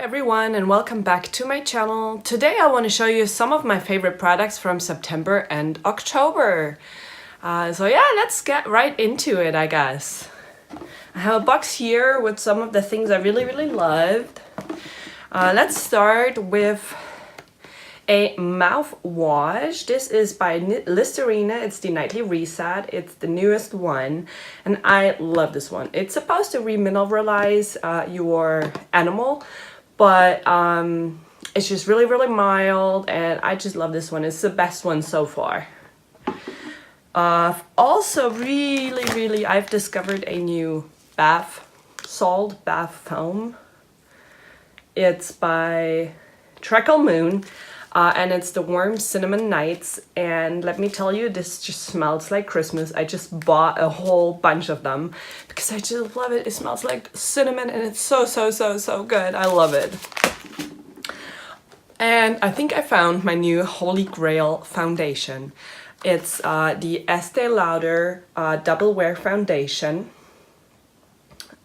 everyone and welcome back to my channel. Today I want to show you some of my favorite products from September and October. So yeah, let's get right into it, I guess. I have a box here with some of the things I really loved. Let's start with a mouthwash. This is by Listerine. It's the Nightly Reset. It's the newest one and I love this one. It's supposed to remineralize your animal, but it's just really mild and I just love this one. It's the best one so far. Also really I've discovered a new bath foam. It's by Treaclemoon. And it's the Warm Cinnamon Nights, and let me tell you, this just smells like Christmas. I just bought a whole bunch of them because I just love it. It smells like cinnamon and it's so good. I love it. And I think I found my new Holy Grail foundation. It's the Estée Lauder Double-Wear foundation.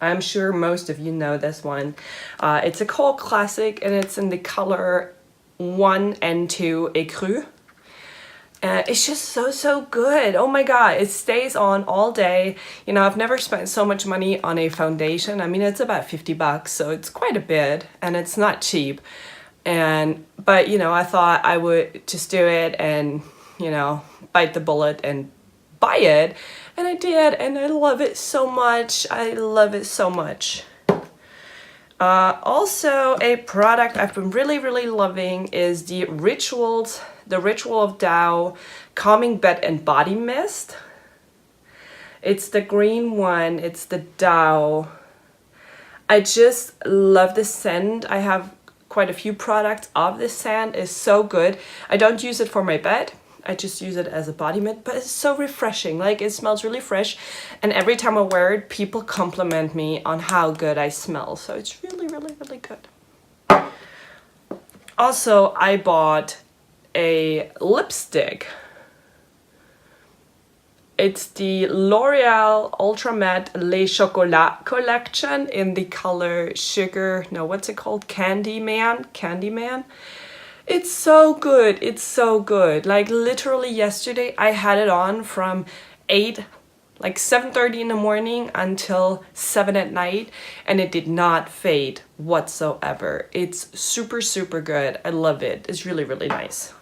I'm sure most of you know this one. It's a cult classic and it's in the color 1 and 2 Écru. It's just so good. Oh my god, it stays on all day. You know, I've never spent so much money on a foundation. I mean, it's about 50 bucks, so it's quite a bit and it's not cheap. But you know, I thought I would just do it and, you know, bite the bullet and buy it, and I did, and I love it so much. I love it so much. Also, a product I've been really loving is the Ritual of Dao Calming Bed and Body Mist. It's the green one, it's the Dao. I just love the scent. I have quite a few products of this scent. It's so good. I don't use it for my bed. I just use it as a body mist, but it's so refreshing. Like, it smells really fresh, and every time I wear it, people compliment me on how good I smell. So it's really good. Also, I bought a lipstick. It's the L'Oreal Ultra Matte Le Chocolat collection in the color sugar. No, what's it called? Candyman. It's so good. It's so good. Like, literally yesterday I had it on from 7:30 in the morning until 7 at night, and it did not fade whatsoever. It's super good. I love it. It's really nice.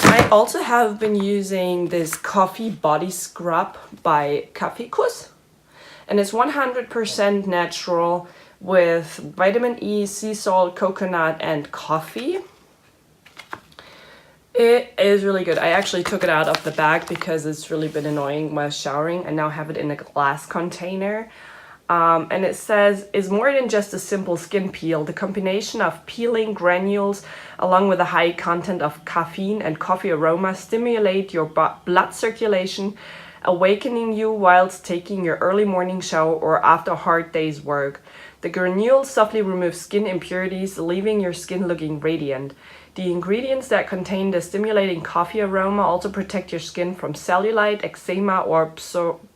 I also have been using this coffee body scrub by Kaffeekuss, and it's 100% natural with vitamin E, sea salt, coconut, and coffee. It is really good. I actually took it out of the bag because it's really been annoying while showering. I now have it in a glass container. And it says, it's more than just a simple skin peel. The combination of peeling granules along with a high content of caffeine and coffee aroma stimulate your blood circulation, awakening you whilst taking your early morning shower or after a hard day's work. The granules softly remove skin impurities, leaving your skin looking radiant. The ingredients that contain the stimulating coffee aroma also protect your skin from cellulite, eczema, or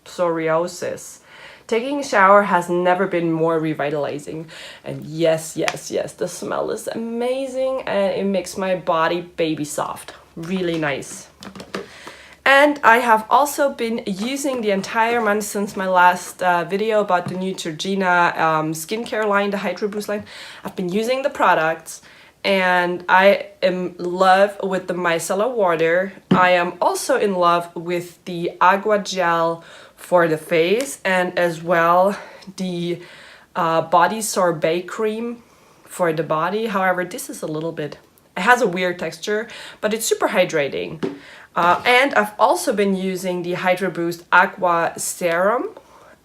psoriasis. Taking a shower has never been more revitalizing. And yes, the smell is amazing and it makes my body baby soft. Really nice. And I have also been using the entire month since my last video about the Neutrogena skincare line, the Hydro Boost line. I've been using the products and I am in love with the micellar water. I am also in love with the agua gel for the face, and as well the body sorbet cream for the body. However, this is a little bit, it has a weird texture, but it's super hydrating. And I've also been using the Hydro Boost Aqua Serum,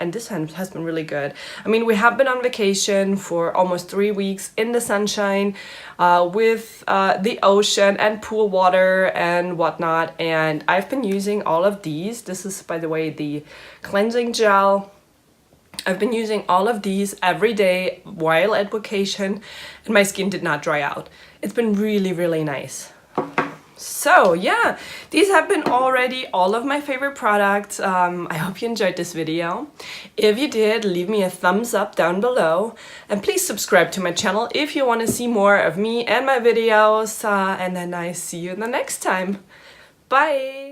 and this has been really good. I mean, we have been on vacation for almost 3 weeks in the sunshine with the ocean and pool water and whatnot, and I've been using all of these. This is, by the way, the cleansing gel. I've been using all of these every day while at vacation, and my skin did not dry out. It's been really nice. So yeah, these have been already all of my favorite products. I hope you enjoyed this video. If you did, leave me a thumbs up down below, and please subscribe to my channel if you want to see more of me and my videos, and then I see you the next time. Bye!